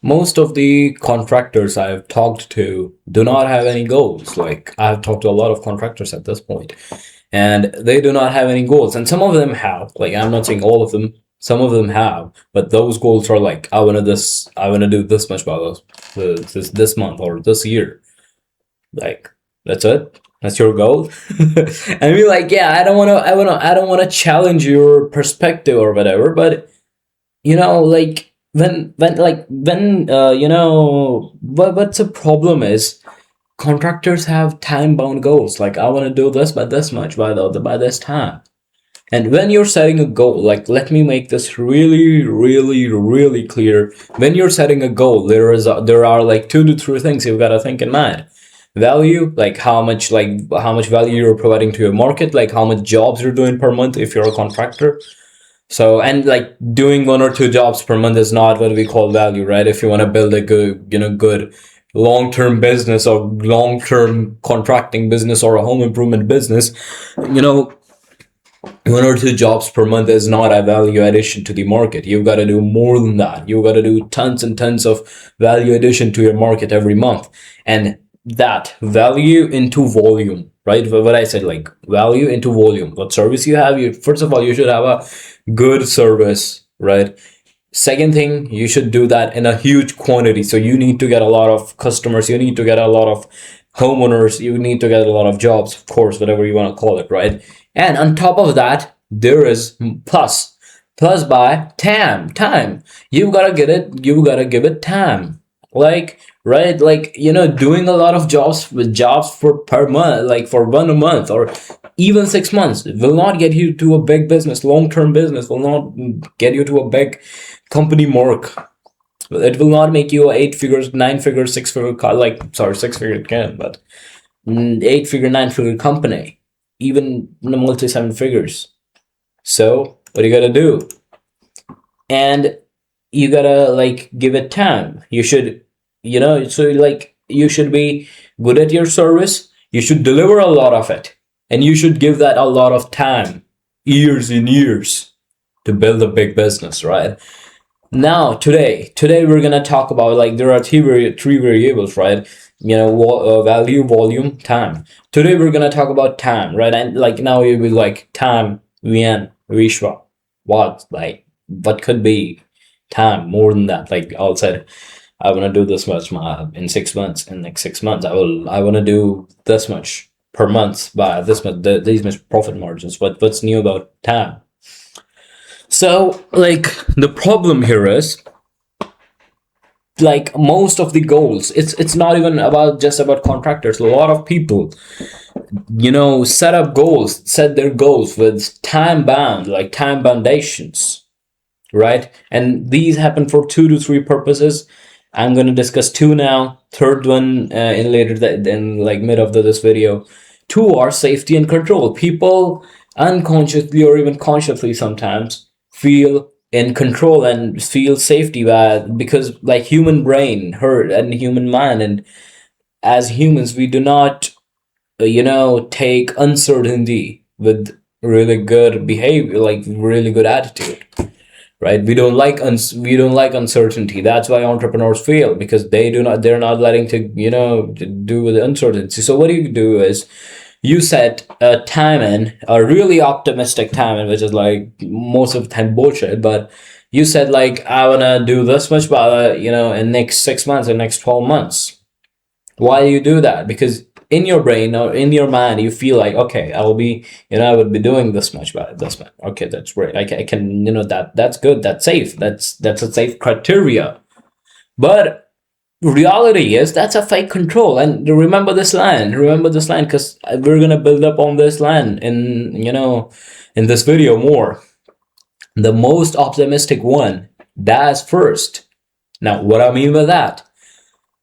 most of the contractors I've talked to do not have any goals. Like, I've talked to a lot of contractors at this point, and they do not have any goals. And some of them have. Like, I'm not saying all of them. Some of them have, but those goals are like, I want to do this much by this month or this year. Like, that's it. That's your goal. And be like, yeah, I don't want to challenge your perspective or whatever. But like what's the problem is contractors have time bound goals. Like, I want to do this by this much by this time. And when you're setting a goal, like, let me make this really, really, really clear. When you're setting a goal, there are like 2 to 3 things you've got to think in mind. Value, like how much value you're providing to your market, like how much jobs you're doing per month if you're a contractor. So, and like doing 1 or 2 jobs per month is not what we call value, right? If you want to build a good long-term business or long-term contracting business or a home improvement business, 1 or 2 jobs per month is not a value addition to the market. You've got to do more than that. You've got to do tons and tons of value addition to your market every month. And that value into volume, right? What I said, like value into volume. What service you have, first of all, you should have a good service, right? Second thing, you should do that in a huge quantity. So you need to get a lot of customers. You need to get a lot of homeowners. You need to get a lot of jobs, of course, whatever you want to call it, right? And on top of that, there is plus by time. You've got to get it. You've got to give it time. Like, right, like, doing a lot of jobs for per month, like for 1 month or even 6 months, will not get you to a big business. Long-term business will not get you to a big company mark. It will not make you a 8 figures, 9 figures, 6 figure, like, sorry, 6 figure can, but 8 figure, 9 figure company, even multi 7 figures. So what you gotta do? And you gotta like give it time. You should, so like you should be good at your service. You should deliver a lot of it, and you should give that a lot of time, years and years, to build a big business, right? Now, today we're gonna talk about, like, there are three variables, right? Value, volume, time. Today we're gonna talk about time, right? And like now you'll be like, time, Vian, Vishwa, what could be time more than that? Like, I'll say, I want to do this much in 6 months. In next 6 months, I want to do this much per month by this much, these much profit margins. What's new about time? So, like, the problem here is, like, most of the goals, it's not even just about contractors. A lot of people, set their goals with time foundations, right? And these happen for 2 to 3 purposes. I'm going to discuss 2 now. Third one in like mid of this video. 2 are safety and control. People unconsciously or even consciously sometimes feel in control and feel safety because, like, human brain hurt and human mind, and as humans we do not take uncertainty with really good behavior, like really good attitude, right? We don't like uncertainty. That's why entrepreneurs fail, because they're not letting to do with uncertainty. So what you do is you set a a really optimistic time, which is like most of the time bullshit, but you said, like, I want to do this much by in next 6 months or next 12 months. Why do you do that? Because in your brain or in your mind you feel like, okay, I would be doing this much by this much. Okay, that's great. I can that's good, that's safe, that's a safe criteria. But reality is that's a fake control. And remember this line, because we're gonna build up on this line in in this video more. The most optimistic one dies first. Now, what I mean by that,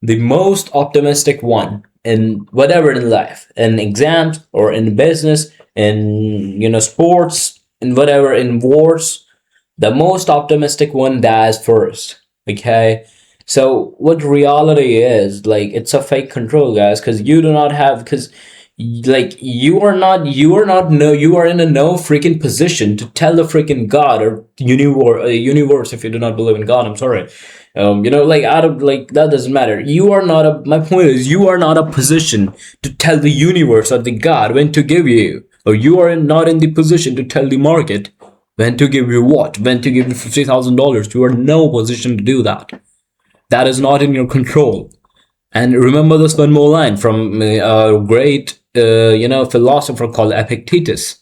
the most optimistic one in whatever in life, in exams or in business, in sports, in whatever, in wars, the most optimistic one dies first. Okay, so what reality is, like, it's a fake control, guys, because Like you are not no you are in a no freaking position to tell the freaking God or universe, if you do not believe in God, I'm sorry. Like out of like that doesn't matter. You are not a My point is, you are not a position to tell the universe or the God when to give you, or you are not in the position to tell the market when to give you what, when to give you $50,000. You are no position to do that. That is not in your control. And remember this one more line from a great, philosopher called Epictetus.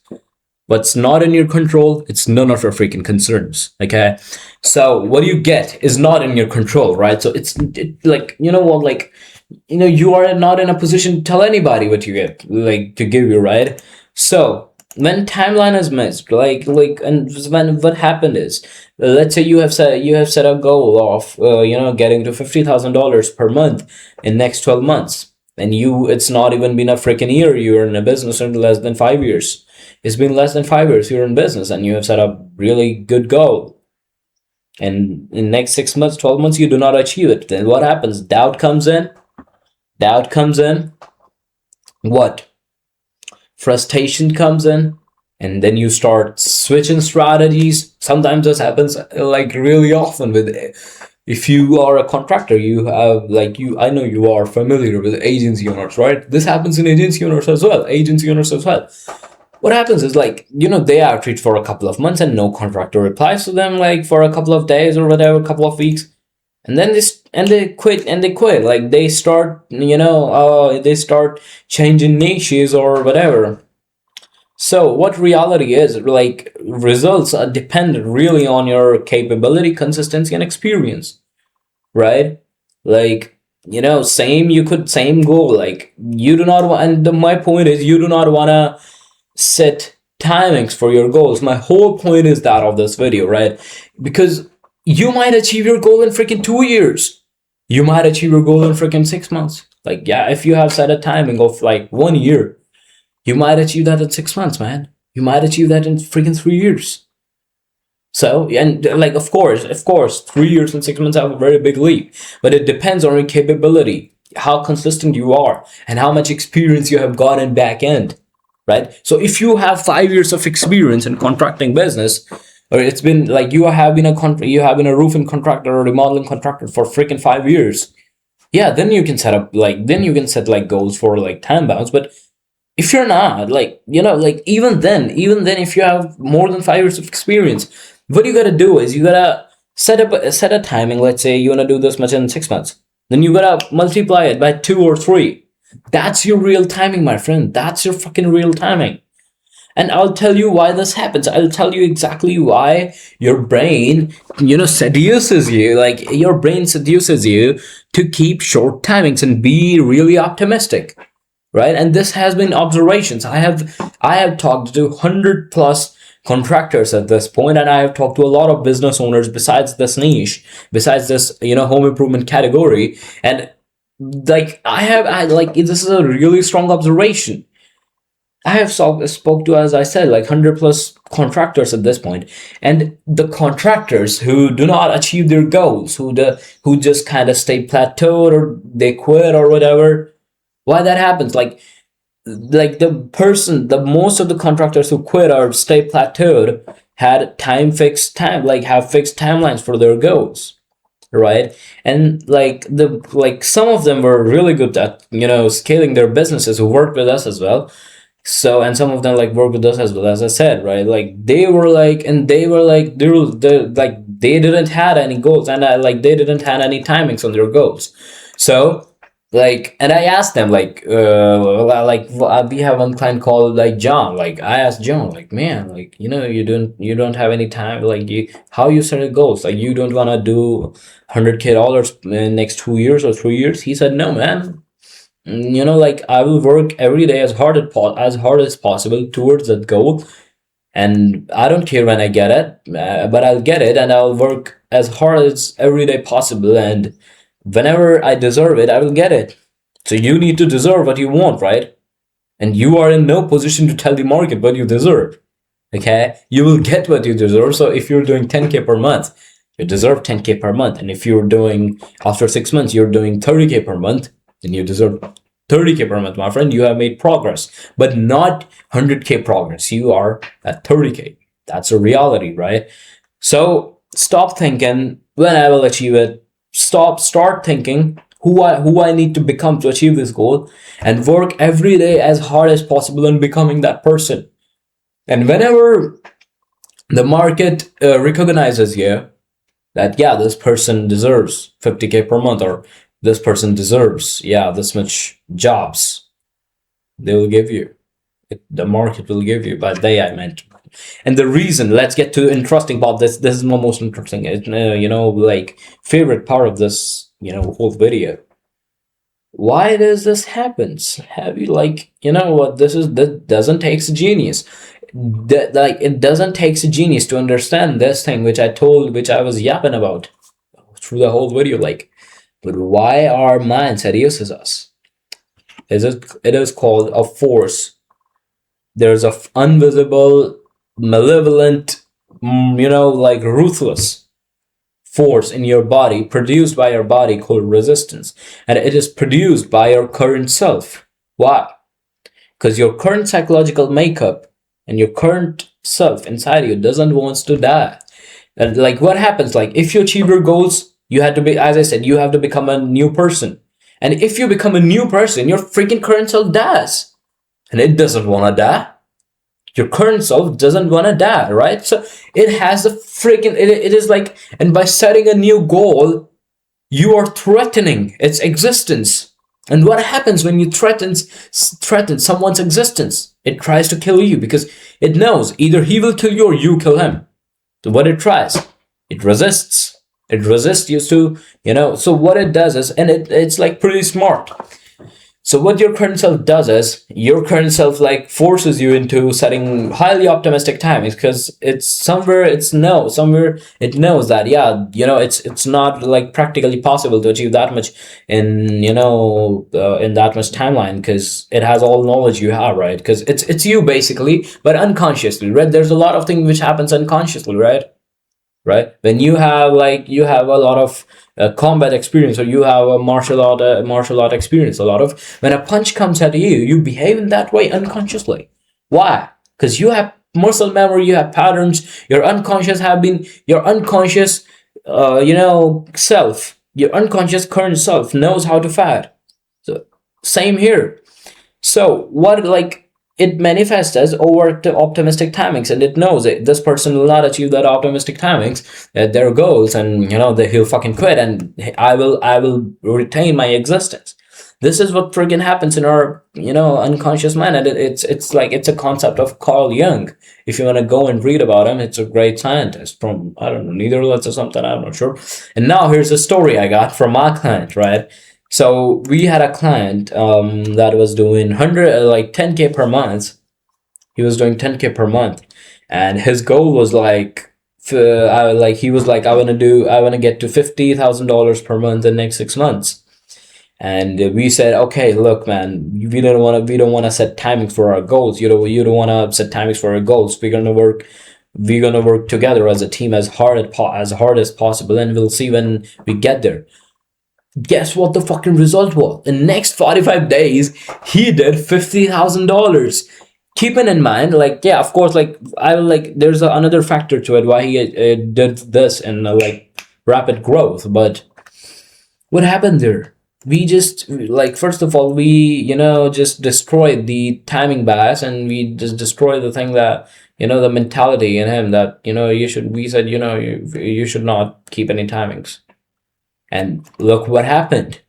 What's not in your control, it's none of your freaking concerns. Okay, so what you get is not in your control, right? So like, you know what, like, you are not in a position to tell anybody what you get, like, to give you, right? So when timeline is missed, and when what happened is, let's say you have set a goal of getting to $50,000 per month in next 12 months, and it's not even been a freaking year. You're in a business in less than 5 years. It's been less than 5 years you're in business, and you have set a really good goal, and in next 6 months, 12 months, you do not achieve it. Then what happens? Doubt comes in. What? Frustration comes in, and then you start switching strategies. Sometimes this happens like really often with, if you are a contractor, you have like you I know you are familiar with agency owners, right? This happens in agency owners as well. What happens is, like, they outreach for a couple of months and no contractor replies to them, like for a couple of days or whatever, a couple of weeks, and then they quit. Like they start changing niches or whatever. So what reality is, like, results are dependent really on your capability, consistency, and experience, right? Like, same goal. Like, you do not want, and my point is, you do not want to set timings for your goals. My whole point is that of this video, right? Because you might achieve your goal in freaking 2 years. You might achieve your goal in freaking 6 months. Like, yeah, if you have set a timing of like 1 year, you might achieve that in 6 months, man. You might achieve that in freaking 3 years. So, and like, of course, 3 years and 6 months have a very big leap, but it depends on your capability, how consistent you are, and how much experience you have got in back end, right? So if you have 5 years of experience in contracting business, or it's been like you have been a roofing contractor or remodeling contractor for freaking 5 years, yeah, then you can set like goals for like time bounds. But if you're not, like, like, even then, if you have more than 5 years of experience, what you gotta do is you gotta set a timing. Let's say you wanna do this much in 6 months, then you gotta multiply it by 2 or 3. That's your real timing, my friend. That's your fucking real timing. And I'll tell you why this happens. I'll tell you exactly why your brain, seduces you. Like, your brain seduces you to keep short timings and be really optimistic, right? And this has been observations. I have talked to 100 plus contractors at this point, and I have talked to a lot of business owners besides this niche, besides this home improvement category. And like, this is a really strong observation. I have spoke to, as I said, like 100 plus contractors at this point, and the contractors who do not achieve their goals, who just kind of stay plateaued, or they quit or whatever. Why that happens? Like the most of the contractors who quit or stay plateaued had have fixed timelines for their goals, right? And like some of them were really good at scaling their businesses, who worked with us as well. So, and some of them like work with us as well, as I said, right? Like they didn't had any goals, and they didn't had any timings on their goals. So, like, and I asked them, we have one client called like John. Like, I asked John, like, man, like, you don't have any time, like, how you set your goals? Like, you don't want to do $100K in next 2 years or 3 years? He said, no, man. Like, I will work every day as hard as possible towards that goal, and I don't care when I get it, but I'll get it, and I'll work as hard as every day possible, and whenever I deserve it, I will get it. So you need to deserve what you want, right? And you are in no position to tell the market what you deserve. Okay, you will get what you deserve. So if you're doing 10K per month, you deserve 10K per month, and if you're doing, after 6 months, you're doing 30K per month, then you deserve 30K per month, my friend, you have made progress, but not 100K progress. You are at 30K. That's a reality, right? So stop thinking when I will achieve it. Start thinking who I need to become to achieve this goal, and work every day as hard as possible on becoming that person. And whenever the market recognizes you that, yeah, this person deserves 50K per month, or this person deserves, yeah, this much jobs, they will give you. The market will give you, but I meant. And the reason, let's get to interesting part. This is my most interesting, like favorite part of this, whole video. Why does this happens? Have you, like, what this is? That doesn't takes a genius. That, like, it doesn't takes a genius to understand this thing which I was yapping about through the whole video. Like, but why our mind seduces us? It is called a force. There's a invisible, malevolent, like ruthless force in your body, produced by your body, called resistance. And it is produced by your current self. Why? Because your current psychological makeup and your current self inside you doesn't want to die. And like, what happens? Like, if you achieve your goals, you have to be, as I said, you have to become a new person. And if you become a new person, your freaking current self dies. And it doesn't want to die. Your current self doesn't want to die, right? So it has a freaking, it is like, and by setting a new goal, you are threatening its existence. And what happens when you threaten someone's existence? It tries to kill you, because it knows either he will kill you or you kill him. So what it tries, it resists. It resists you to, so what it does is, and it's like pretty smart. So what your current self does is, your current self like forces you into setting highly optimistic timings, because somewhere it knows that, yeah, it's not like practically possible to achieve that much in in that much timeline, because it has all knowledge you have, right? Because it's you basically, but unconsciously, right? There's a lot of things which happens unconsciously, right? When you have a lot of combat experience, or you have a martial art experience, a lot of, when a punch comes at you, you behave in that way unconsciously. Why? Because you have muscle memory, you have patterns. Your unconscious self, your unconscious current self knows how to fight. So same here. So what, like, it manifests as over optimistic timings, and it knows it. This person will not achieve that optimistic timings, their goals, and he'll fucking quit, and I will retain my existence. This is what friggin' happens in our unconscious mind, and it's like, it's a concept of Carl Jung. If you want to go and read about him, it's a great scientist from, I don't know, Netherlands or something, I'm not sure. And now here's a story I got from my client, right? So we had a client that was doing 10K per month. He was doing 10K per month, and his goal was like, I want to get to $50,000 per month in the next 6 months. And we said, okay, look, man, we don't want to set timings for our goals. You don't want to set timings for our goals. We're gonna work together as a team as hard as possible, and we'll see when we get there. Guess what the fucking result was? In the next 45 days, he did $50,000. Keeping in mind, like, yeah, of course, like, there's another factor to it why he did this in rapid growth. But what happened there? We just, like, first of all, we just destroyed the timing bias, and we just destroyed the thing that the mentality in him that you should not keep any timings. And look what happened.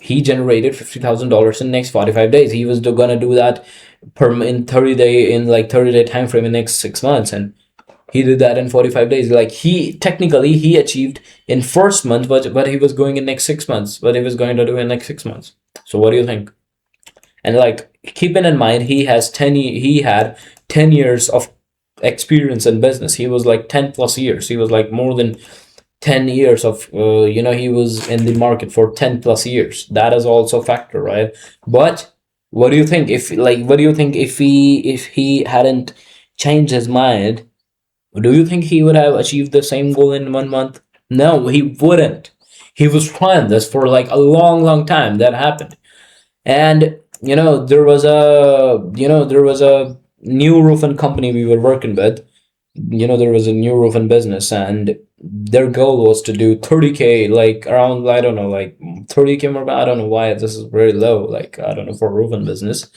He generated $50,000 in the next 45 days. He was gonna do that in 30-day time frame in the next 6 months, and he did that in 45 days. Like, he achieved in first month, but he was going in next 6 months. What he was going to do in next 6 months. So what do you think? And like, keeping in mind, he had 10 years of experience in business. He was like 10 plus years. He was like more than 10 years of he was in the market for 10 plus years. That is also a factor, right? But what do you think if he hadn't changed his mind? Do you think he would have achieved the same goal in 1 month? No, he wouldn't. He was trying this for like a long time. That happened. And there was a new roofing company we were working with. There was a new roofing business, and their goal was to do 30K, like around, I don't know, like 30K more. I don't know why this is very low, like I don't know, for a roofing business.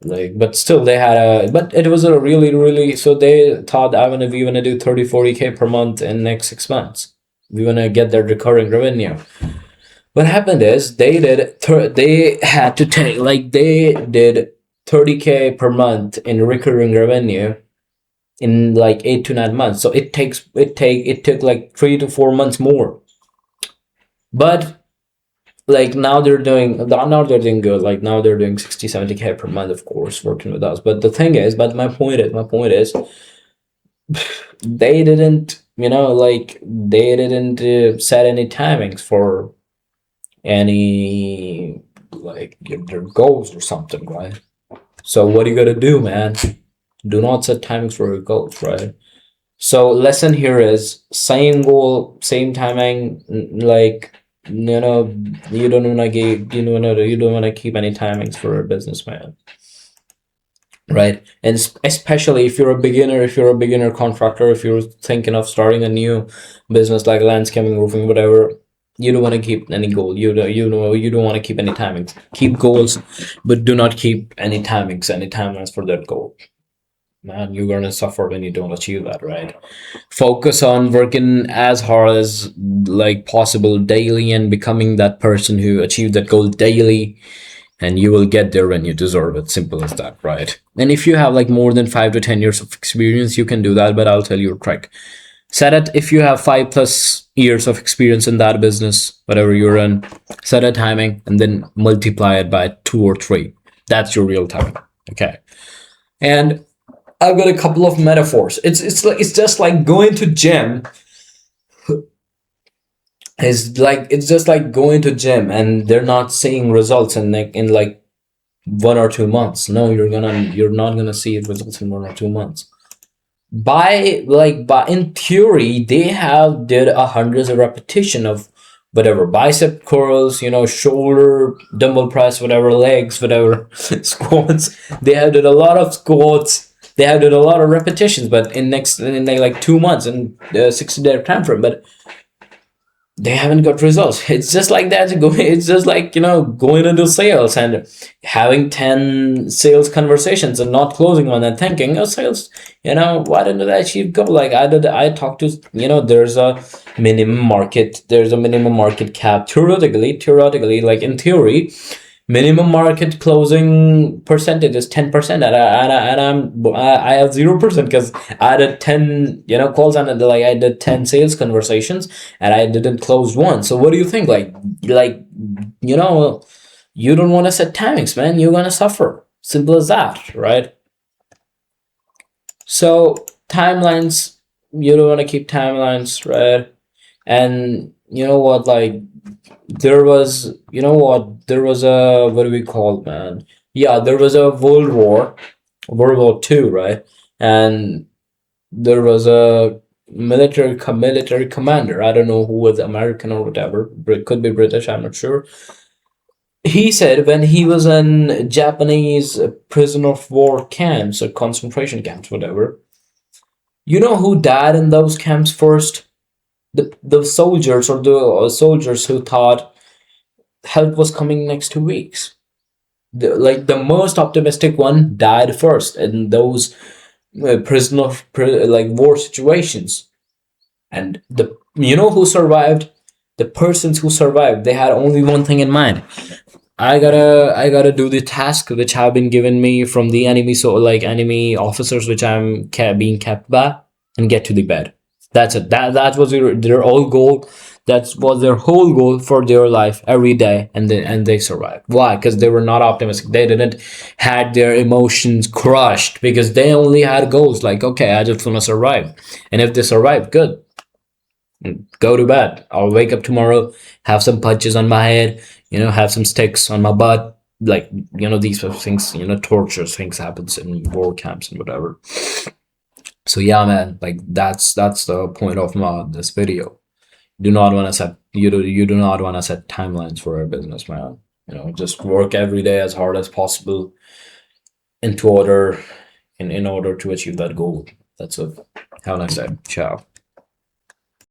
Like, but still they had but it was a really, really, so they thought, I mean, if we want to do 30-40K per month in next 6 months, we want to get their recurring revenue. What happened is they had to take, like, they did 30K per month in recurring revenue in like 8 to 9 months. So it took like 3 to 4 months more. But like now they're doing good. Like now they're doing 60-70K per month, of course, working with us. But the thing is, but my point is they didn't, like they didn't set any timings for any, like, their goals or something, right? So what do you gotta do, man? Do not set timings for your goals, right? So lesson here is same goal, same timing. Like, you don't wanna give, you don't wanna keep any timings for a businessman, right? And especially if you're a beginner contractor, if you're thinking of starting a new business like landscaping, roofing, whatever, you don't want to keep any goal. You don't want to keep any timings. Keep goals, but do not keep any timings, any timelines for that goal. Man, you're gonna suffer when you don't achieve that, right? Focus on working as hard as like possible daily and becoming that person who achieved that goal daily, and you will get there when you deserve it. Simple as that, right? And if you have like more than 5 to 10 years of experience, you can do that. But I'll tell you a trick: set it, if you have 5 plus years of experience in that business, whatever you're in, set a timing and then multiply it by 2 or 3. That's your real time. Okay. And I've got a couple of metaphors. It's just like going to gym. It's just like going to gym and they're not seeing results in like 1 or 2 months. No, you're not gonna see results in 1 or 2 months. By in theory, they have did hundreds of repetition of whatever bicep curls, shoulder dumbbell press, whatever, legs, whatever, squats. They have did a lot of squats. They have did a lot of repetitions, but in like 2 months and 60-day time frame. But they haven't got results. It's just like that. It's just like, going into sales and having 10 sales conversations and not closing one and thinking, oh, sales, why didn't I achieve goal? Like I talked to, there's a minimum market cap. Theoretically, like in theory, minimum market closing percentage is 10%, I have 0% because I did 10 calls, and like I did 10 sales conversations and I didn't close one. So what do you think? Like you don't want to set timings, man. You're gonna suffer. Simple as that, right? So timelines, you don't want to keep timelines, right? And you know what, like, there was a, what do we call it, man? Yeah, there was a World War II, right? And there was a military commander. I don't know who was American or whatever. It could be British. I'm not sure. He said when he was in Japanese prisoner of war camps or concentration camps, whatever. You know who died in those camps first? The soldiers, or the soldiers who thought help was coming next 2 weeks. The most optimistic one died first in those like war situations. And who survived? The persons who survived, they had only one thing in mind: I gotta do the task which have been given me from the enemy, so like enemy officers which I'm being kept by, and get to the bed. That's it. That was their whole goal. That was their whole goal for their life every day, and they survived. Why? Because they were not optimistic. They didn't had their emotions crushed because they only had goals like, okay, I just want to survive, and if they survive, good. Go to bed. I'll wake up tomorrow, have some punches on my head, have some sticks on my butt. Like, these sort of things, torture things happens in war camps and whatever. So yeah, man, like that's the point of this video. Do not want to set you do not want to set timelines for a business, man. Just work every day as hard as possible into order in order to achieve that goal. That's it. Have a nice day. Ciao.